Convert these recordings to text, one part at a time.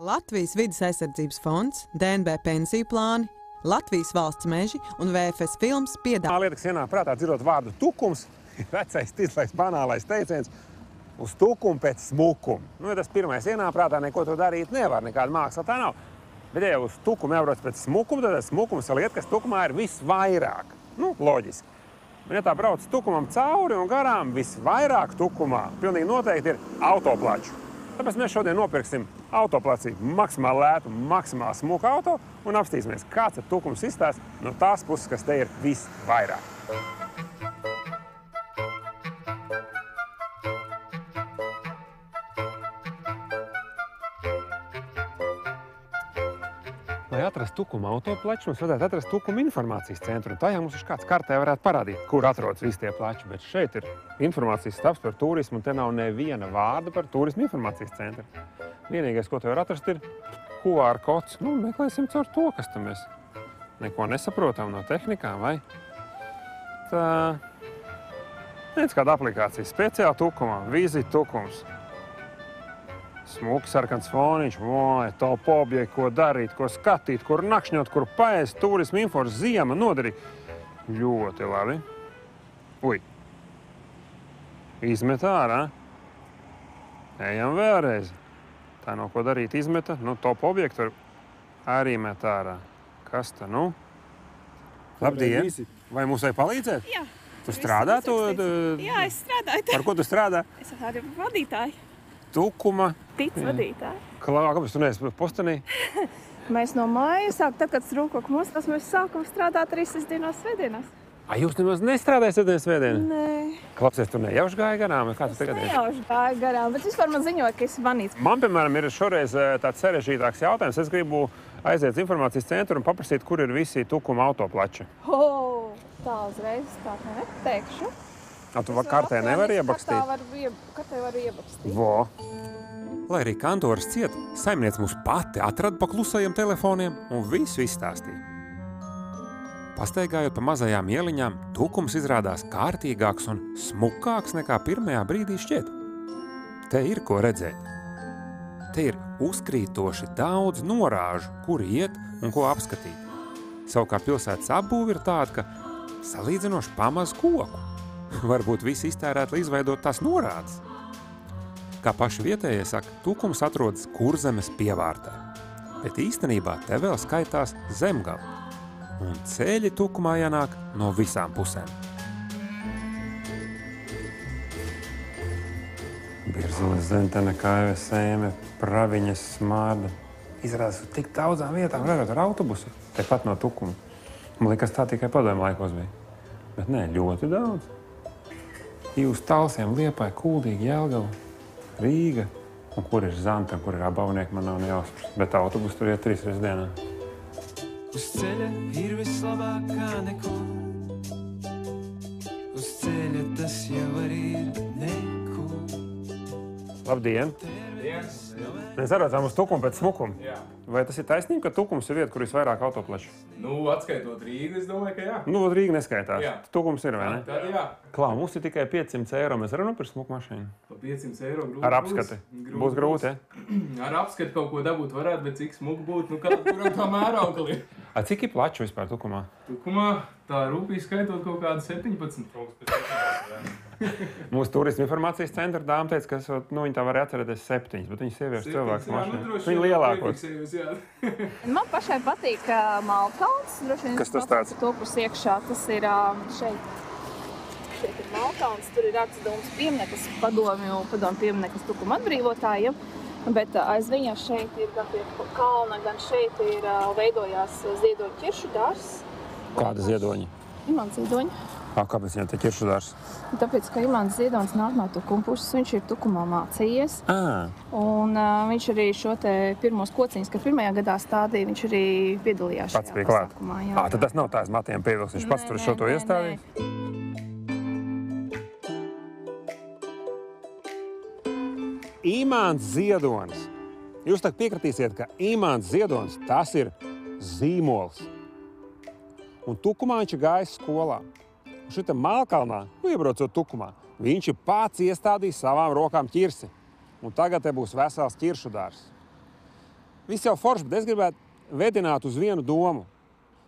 Latvijas vides aizsardzības fonds, DNB pensiju plāni, Latvijas valsts meži un VFS films piedāvā. Lieta, kas ienāk prātā dzirdot vārdu tukums, ir vecais ticlais banālais teiciens uz tukumu pēc smukuma. Ja tas pirmais ienāk prātā, neko to darīt nevar, nekāda māksla tā nav. Bet, ja uz tukumu jābrauc pēc smukuma, tad smukums ir lieta, kas tukumā ir visvairāk. Loģiski. Bet, ja tā brauc tukumam cauri un garām, visvairāk tukumā pilnīgi noteikti ir autoplaču. Tāpēc mēs šodien nopirksim autoplacību maksimāli lētu, maksimāli smuku auto un apstīsimies, kāds ir tukums izstāsts no tās puses, kas te ir visvairāk. Lai atrastu tukuma autoplaču, mums vajadzētu atrast tukuma informācijas centru. Un tajā mums uz kāds kartē varētu parādīt, kur atrodas visi tie plači. Bet šeit ir informācijas stāsts par turismu, un te nav neviena vārda par turismu informācijas centru. Vienīgais, ko te var atrast, ir QR kods. Meklēsim caur to, kas tam mēs neko nesaprotam no tehnikām, vai? Tā... Nec kāda aplikācija. Speciāli tukumā, vizit tukums. Smuki sarkans foniņš, top objekti, ko darīt, ko skatīt, kur nakšņot, kur paēst, turismu infos, ziema, noderīgi. Ļoti labi. Ui. Izmet ārā. Ejam vēlreiz. Tā nav ko darīt, izmeta. Top objektu arī met ārā. Kas ta, Labdien! Vai mums vajag palīdzēt? Jā. Tu strādā to? Jā, es strādāju. Par ko tu strādā? Es esmu vadītāji. Tukuma. Tic vadītāji. Kāpēc tu neesi postenī? Mēs no māja sākam, tad, kad strūkoku mostas, mēs sākam strādāt arī sestdienās, svētdienās. Jūs nemaz nestrādājat sestdienas, svētdienas? Nē. Klausies, tu nejauši gāji garām? Kā tu tagad esi? Nejauši gāju garām, bet vispār man ziņoja, ka esi vanīts. Man, piemēram, ir šoreiz tāds sarežģītāks jautājums. Es gribu aiziet uz informācijas centru un paprasīt, kur ir visi tukuma autoplači. Tā uzreiz tā neteikšu. Tu kartē nevari iebakstīt? Kartē var iebakstīt. Vo. Lai arī kantoras ciet, saimniece mūs pati atrada pa klusajiem telefoniem un visu izstāstīja. Pastaigājot pa mazajām ieliņām, tukums izrādās kārtīgāks un smukāks nekā pirmajā brīdī šķiet. Te ir ko redzēt. Te ir uzkrītoši daudz norāžu, kur iet un ko apskatīt. Savukārt pilsētas apbūve ir tāda, ka salīdzinoši pamaz koku. Varbūt visi iztērēt, lai izveidot tās norādes. Kā paši vietējie saka, tukums atrodas Kurzemes pievārtē. Bet īstenībā te vēl skaitās Zemgala. Un ceļi tukumā ienāk no visām pusēm. Birzules, Zentene, Kaive, Sēme, Praviņas, Smārda. Izrādās tik daudzām vietām varētu ar autobusu. Tepat no tukuma. Man liekas, tā tikai padomju laikos bija. Bet nē, ļoti daudz. Jūs Talsiem, Liepai, Kuldīgi, Jelgava, Rīga. Un kur ir Zanta, kur ir Abavnieki, man nav nejausmas. Bet autobus tur iet 3 reizes dienā. Uz ceļa ir vislabākā neko. Uz ceļa tas jau arī ir neko. Labdien! Mēs atradzām uz tukumu pēc smukuma. Jā. Vai tas ir taisnība, ka tukums ir vieta, kur visvairāk autoplaču? Atskaitot Rīgu, es domāju, ka jā. Rīga neskaitās. Jā. Tukums ir, vai ne? Tad jā. Klā, mums ir tikai 500 eiro. Mēs varam nopirkt smuku mašīnu. Pa 500 eiro grūti. Ar apskati. Būs grūti, Ar apskati kaut ko dabūt varētu, bet cik smuku būtu, kuram tā mēraukli ir. Cik ir plaču vispār tukumā? Tukumā tā rūpīgi skaitot kaut kādu 17. Mūsu turisma informācijas centra dāma teica, ka viņi tā var atcerēties 7, bet viņi sieviešu cilvēks mašīnu. Viņi lielākos. Man pašai patīk Malkalns. Kas tas tāds? Topus iekšā, tas ir šeit. Šeit ir Malkalns, tur ir atsidūms piemineklis, padomju piemineklis tukuma atbrīvotājiem. Bet aiz viņa šeit ir gan pie kalna, gan šeit ir veidojās ziedoņu ķiršu dārzs. Kāda ziedoņa? Imants Ziedoņa. Kāpēc viņam te ķiršu dārzs? Tāpēc, ka Imants Ziedonis nāk no tukuma puses, viņš ir tukumā mācījies. Un viņš arī šo te pirmos kociņus, kad pirmajā gadā stādīja, viņš arī piedalījās pats bija klāt. Tad tas nav tā aiz matiem pievilks, viņš pats tur šo to iestādījis? Imants Ziedonis. Jūs tak piekritīsiet, ka Imants Ziedonis tas ir zīmols. Un tukumā viņš ir gājis skolā. Un šita Malkalnā, iebraucot tukumā, viņš ir pats iestādījis savām rokām ķirsi. Un tagad te būs vesels ķiršu dārzs. viss jau forši, bet es gribētu vedināt uz vienu domu.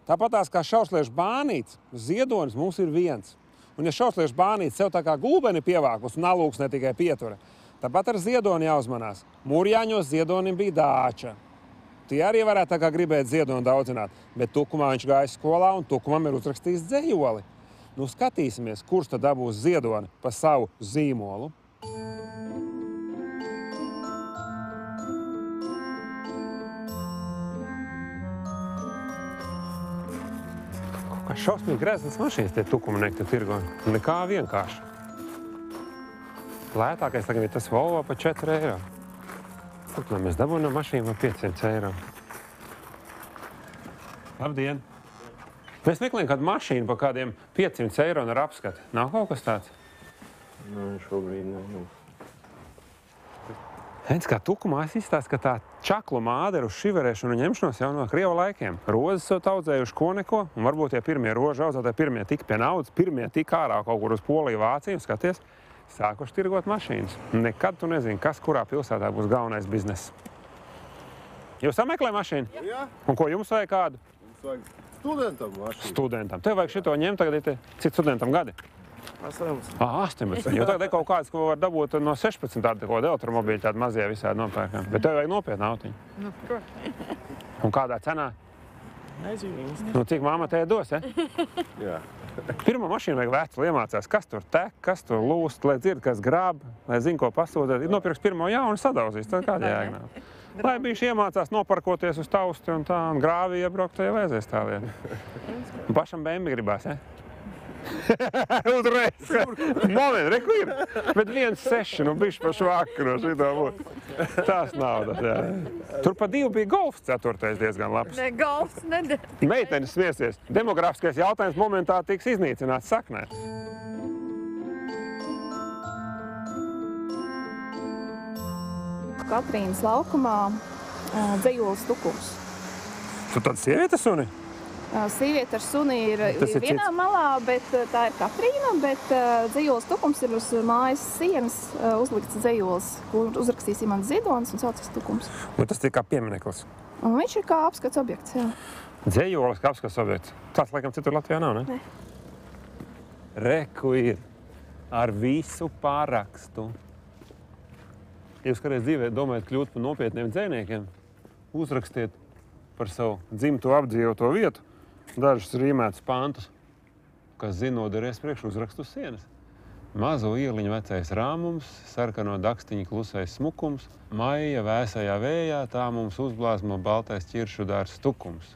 Tāpatās kā šausliešu bānīts, ziedonis mums ir viens. Un ja šausliešu bānīts sev tā kā gulbeni pievākus un alūks ne tikai pietura, tāpat ar ziedoni jāuzmanās. Mūrjāņos ziedonim bija dāča. Tie arī varētu tā kā gribēt ziedoni daudzināt, bet Tukumā viņš gāja skolā un Tukumam ir uzrakstījis dzejoli. Nu skatīsimies, kurš tad dabūs ziedoni pa savu zīmolu. Kā šausmīgi greznas mašīnas tie Tukumnieki te tirgo. Nekā vienkārši. Lētākais tagad ir tas Volvo pa 4 eiro. Kur mēs dabūjam mašīnu par 500 eiro? Labdien! Mēs meklējam kādu mašīnu par kādiem 500 eiro ar apskati. Nav kaut kas tāds? Nu, šobrīd nav. Heinz, kā Tukumā es izstāstu, ka tā čaklu māderu uz šiverēšanu un ņemšanos jau no Krievu laikiem. Rozes jau audzējuši ko neko, un varbūt tie pirmie rožu audzētāji pirmie tika pie naudas, pirmie tika ārā kaut kur uz Poliju, Vāciju, skaties, sākuši tirgot mašīnas. Nekad tu nezini, kas kurā pilsētā būs galvenais bizness. Jūs sameklē mašīnu? Jā. Un ko jums vajag kādu? Mums vajag studentam mašīnu. Studentam. Tev vajag šito ņemt tagad ir cik studentam gadi? 18. 18. Jo tagad ir kaut kāds, ko var dabūt no 16 tādu elektromobīļu, tādu mazie visādi nopērkam. Bet tev vajag nopietnu autiņu. Nu, protams. Un kādā cenā? Nezinu. Nu, cik mamma tev dos, ja? Jā. Pirmā mašīna vajag vecu, lai iemācās, kas tur tek, kas tur lūst, lai dzird, kas grāb, lai zina, ko pasūtēt. Ir nopirks pirmo jaunu sadauzīs, tad kāda jēga nav. Lai bišķi iemācās noparkoties uz tausti un tā, un grāvi iebraukt, ja vajadzēs tā lieta. Un pašam BMW gribās, ja? Uzreiz. Moment, reku ir. Bet 1,6, nu bišķi pa švaku no šitā būtu. Tās naudas, jā. Tur pa 2 bija golfs 4. diezgan labs. Ne, golfs nedara. Meitenes smiesies. Demografiskais jautājums momentā tiks iznīcināts saknē. Katrīnas laukumā dzejolis Tukums. Tu tāda sieviete suni? Sieviete ar suni ir Tas ir vienā cits. malā, bet tā ir Katrīna, bet dzejolis Tukums ir uz mājas sienas uzlikts dzejolis, kur uzrakstīs Imants Ziedonis un saucas Tukums. Un tas ir kā piemineklis. Un viņš ir kā apskats objekts, jā. Dzejolis kā apskats objekts. Tāds, laikam, citur Latvijā nav, ne? Ne. Reku ir ar visu pārakstu. Ja jūs kādreiz dzīvē domājat kļūt par nopietniem dzejniekiem, uzrakstiet par savu dzimto apdzīvoto vietu dažus rīmētus pantus, kas zinoderēs priekš uzrakstu uz sienas. Mazo ieliņu vecais rāmums, sarkano dakstiņu klusais smukums, maija vēsajā vējā tā mums uzblāzmo baltais ķiršu dārs Tukums.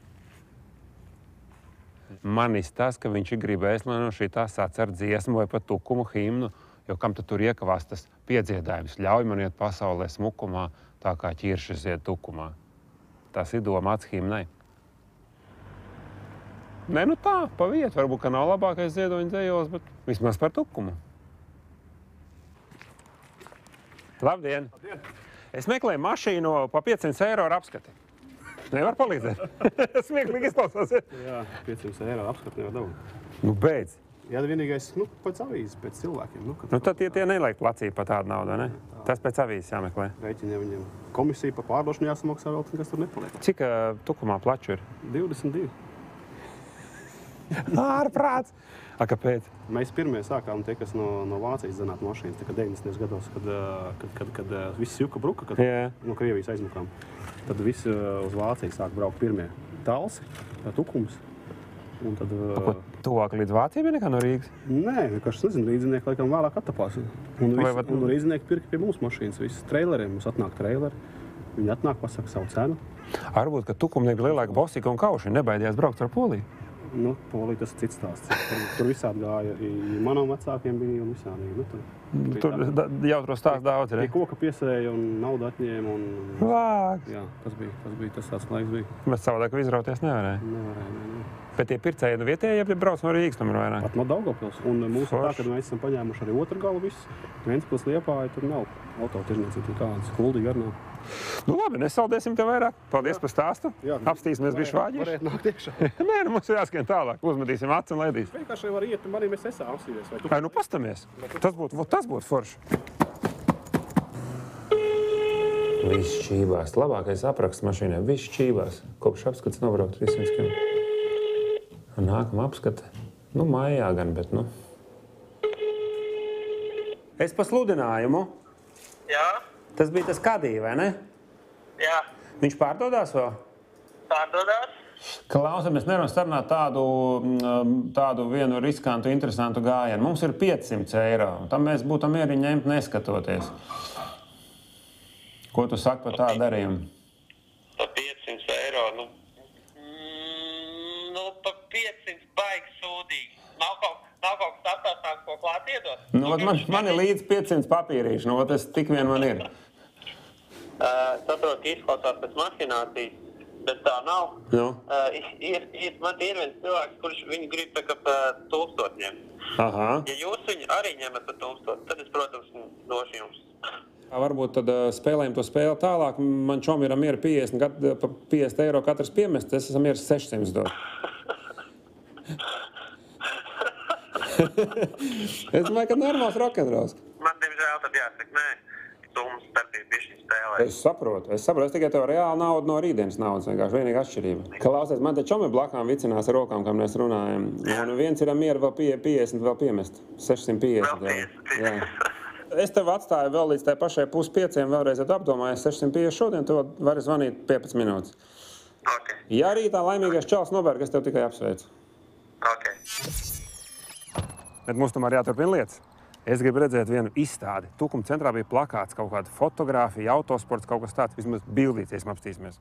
Manis tas, ka viņš ir gribējis, lai no šitā sacer dziesmu vai pat Tukumu himnu, jo kam tad tur iekavās tas piedziedājums, ļauj man iet pasaulē smukumā, tā kā ķiršas iet Tukumā. Tas ir domāts himnai. Nē, nu tā, pa vietu. Varbūt, ka nav labākais ziedoņa dzejolis, bet vismaz par Tukumu. Labdien! Labdien! Es meklēju mašīnu pa 500 eiro ar apskati. Nevar palīdzēt? Smieklīgi izklausās. Jā, 500 eiro apskati nevar dabūt. Nu, beidz. Jā, vienīgais, pēc avīzes, pēc cilvēkiem. Nu, tad tie neliek placī pa tādu naudu, ne? Tas pēc avīzes jāmeklē. Rēķinē viņiem komisija par pārdošanu jāsamaksā vēl, kas tur nepaliek. Cik Tukumā plaču ir? 22. Ārprāts! A, kāpēc? Mēs pirmie sākām tie, kas no Vācijas zanāt mašīnas, tā kā 90. gados, kad viss juka bruka, kad no Krievijas aizmukām. Tad visi uz Vāciju sāk braukt pirmie Talsi, Tukums. Un tad... Tuvāk līdz Vācijai bija nekā no Rīgas? Nē, vienkārši nezinu, rīdzinieki laikam vēlāk attapās. Un rīdzinieki pirka pie mums mašīnas, visas traileriem. Mums atnāk traileri, viņi atnāk, pasaka savu cenu. Varbūt, ka Tukumnieki bija lielāka bosika un kauši, nebaidījās braukt ar Poliju. Nu, Polija tas ir cits stāsts. Tur visādi gāja, manam vecākiem bija un visādi. Tur jautro stāsts daudz ir. Tie koka piesēja un naudu atņēma. Vāks! Jā, tas bija, tas tāds laiks bija. Bet savādāk izrauties nevarēja. Nevarēja. Bet tie pircēji no vietējiem, ja brauc no Rīgas, tomēr vairāk? Pat no Daugavpils. Un mūsu tā, kad mēs esam paņēmuši arī otru galu visu, Ventspils Liepāja, tur nav autotirniecība tādas. Kuldīgi arī nav. Nu labi, nesaldēsim te vairāk. Paldies par stāstu. Apstīsimies bišķi vāģīši. Varētu nākt iekšā. Nē, nu mums ir jāskrien tālāk. Uzmetīsim acis un laidīs. Vienkārši var iet, arī mēs esam apstīties. Ai, nu pastamies. Tas būtu forši. Viss šķībās. Labākais apraksts mašīnai. Viss šķībās. Kopš apskats nobraukt 300 km. Nākamā apskate. Nu, maijā gan, bet nu. Es pa sludinājumu. Jā. Tas bija tas Kadī, vai ne? Jā. Viņš pārdodās vēl? Pārdodās. Klausa, mēs nevaram sarunāt tādu vienu riskantu, interesantu gājienu. Mums ir 500 eiro. Tam mēs būtam mieri ņemt neskatoties. Ko tu saki par tādu darījumu? Pa 500 eiro. Nu, pa 500 baigi sūdīgi. Nav kaut kas aptāstāk, ko klāt iedot? Nu, man ir līdz 500 papīrīši. Nu, tas tik vien man ir. Saprot, ka izklausās pēc mašinācijas, bet tā nav. Nu? Man ir viens cilvēks, kurš viņu grib tā kā pa 1000. Aha. Ja jūs viņu arī ņemat pa 1000, tad es, protams, došu jums. Varbūt tad spēlējam to spēli tālāk. Man čom ir miera 50, pa 50 eiro katrs piemest. Es esmu miers 600 dot. Es domāju, ka normāls rokenrols. Man, diemžēl, tad jāsaka, nē. Summas starpība bišķi spēlē. Es saprotu. Es tikai tev reāli naudu no rītdienas naudas. Vienkārši vienīga atšķirība. Klausies, man te čomi blakām vicinās ar rokām, kam mēs runājam. Un viens ir miera vēl 50 vēl piemest. 650. Vēl 50. Jā. Es tev atstāju vēl līdz tai pašai 4:30, vēlreiz apdomājies 650 šodien, tu vari zvanīt 15 minūtes. Ok. Ja rītā laimīgais čals nobērg, es tev tikai apsveicu. Ok. Bet mums tomēr jāturpina lietas. Es gribu redzēt vienu izstādi. Tukuma centrā bija plakāts, kaut kāda fotogrāfija, autosports, kaut kas tāds. Vismaz bildīties, apstīsimies.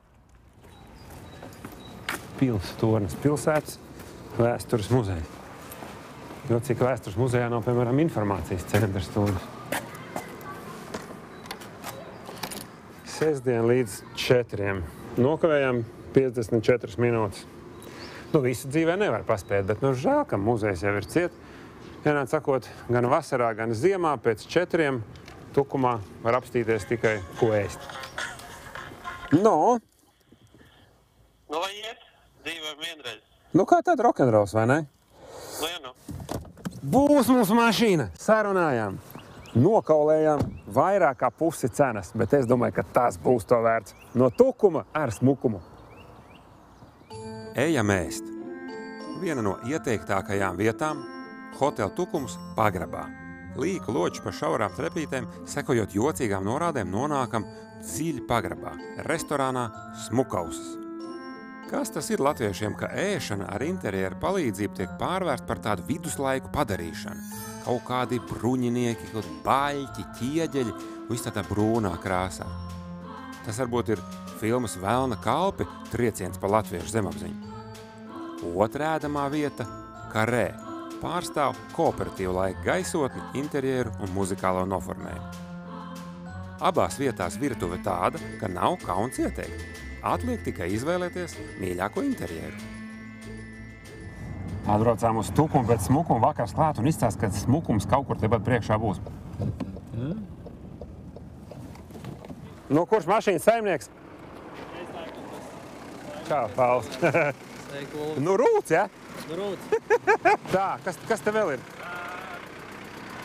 Pils tornis, pilsētas, vēstures muzejs. Jo cik vēstures muzejā nav, piemēram, informācijas centrs tornis. Sestdien līdz 4. Nokavējām 54 minūtes. Nu, visu dzīvē nevar paspēt, bet nu žēl, ka muzejs jau ir ciet. Vienādi sakot, gan vasarā, gan ziemā pēc 4 Tukumā var apstīties tikai ko ēst. No. Nu, vai iet? Dzīvojam vienreiz. Nu, kā tad rokenrols, vai ne? Nu, ja nu. Būs mums mašīna. Sarunājām. Nokaulējām vairāk kā pusi cenas, bet es domāju, ka tas būs to vērts. No Tukuma ar smukumu. Ejam ēst. Viena no ieteiktākajām vietām Hotel Tukums pagrabā. Līku loču pa šaurām trepītēm, sekojot jocīgām norādēm, nonākam dziļi pagrabā, restorānā Smukausas. Kas tas ir latviešiem, ka ēšana ar interjeru palīdzību tiek pārvērst par tādu viduslaiku padarīšanu? Kaut kādi bruņinieki, kaut baļķi, ķieģeļi, viss tā brūnā krāsā. Tas varbūt ir filmas Velna kalpi trieciens pa latviešu zemapziņu. Otra ēdamā vieta – Karē. Pārstāv kooperatīvu laika gaisotni, interjeru un muzikālo noformējumu. Abās vietās virtuve tāda, ka nav kauns ieteikt. Atliek tikai izvēlēties mīļāko interjeru. Atbraucām uz Tukumu pēc smukuma vakars klāt un izstāst, ka smukums kaut kur tepat priekšā būs. No kurš mašīnas saimnieks? Kā, Pauls? Nu, Rūts, ja? Tā, kas te vēl ir?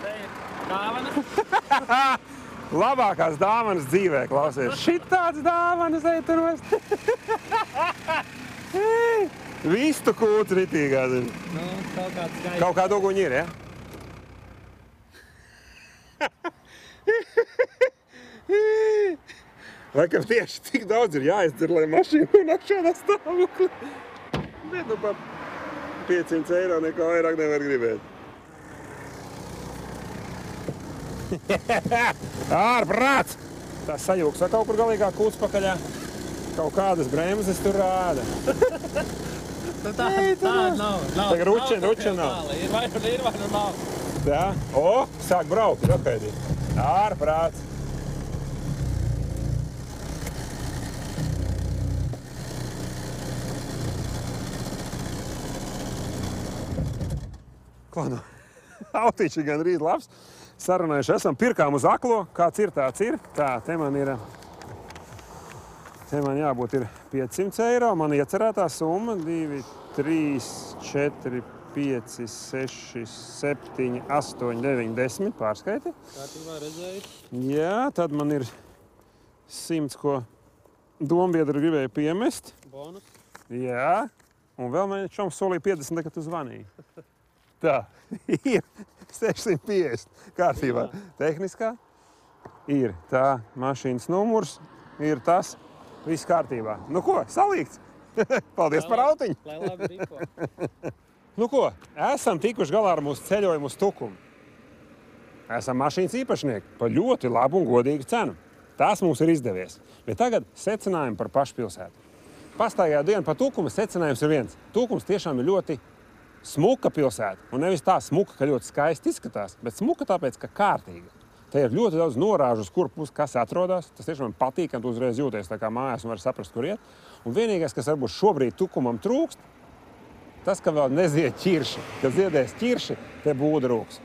Te ir dāvanas. Labākās dāvanas dzīvē, klausies. Šitāds dāvanas, ej tur vest. Vistu kūts ritīgā, zini. Nu, Kaut kāda uguņa ir, ja? Laikam tieši tik daudz ir jāizdzer, lai mašīna nonāk šādā stāvoklī. Bet nu par 500 eiro neko vairāk nevar gribēt. Ārprāts! Tā sajūgs, vai kaut kur galīgā kūts pakaļā. Kaut kādas bremzes tur rāda. Tāda nav. Tagad ručina nav. Ir vai nu nav. Tā, o, sāk braukt, ir apēdīt. Ārprāts! Klādu, autīši gan rīt labs. Sarunājuši esam, pirkām uz aklo. Kāds ir, tāds ir. Tā, te man jābūt ir 500 eiro. Man iecerētā summa 2, 3, 4, 5, 6, 7, 8, 9, 10. Pārskaiti. Kārtībā redzēju. Jā, tad man ir 100, ko dombiedri gribēja piemest. Bonus. Jā, un vēl man čoms solīja 50, kad tu zvanīji. Tā, ir 650 kārtībā. Tehniskā ir tā mašīnas numurs, ir tas, viss kārtībā. Nu ko, salīgts? Paldies par autiņu! Lai labi ripo. Nu ko, esam tikuši galā ar mūsu ceļojumu uz Tukumu. Esam mašīnas īpašnieki par ļoti labu un godīgu cenu. Tās mums ir izdevies. Bet tagad secinājumi par pašu pilsētu. Pastaigā dienu pa Tukumu secinājums ir viens. Tukums tiešām ir ļoti smuka pilsēta. Un nevis tā smuka, ka ļoti skaisti izskatās, bet smuka tāpēc, ka kārtīga. Te ir ļoti daudz norāžu, uz kur pusi kas atrodas. Tas tiešām patīk, ka tu uzreiz jūties tā kā mājās un vari saprast, kur iet. Un vienīgais, kas varbūt šobrīd Tukumam trūkst, tas, ka vēl nezied ķirši. Kad ziedēs ķirši, te būda rūks.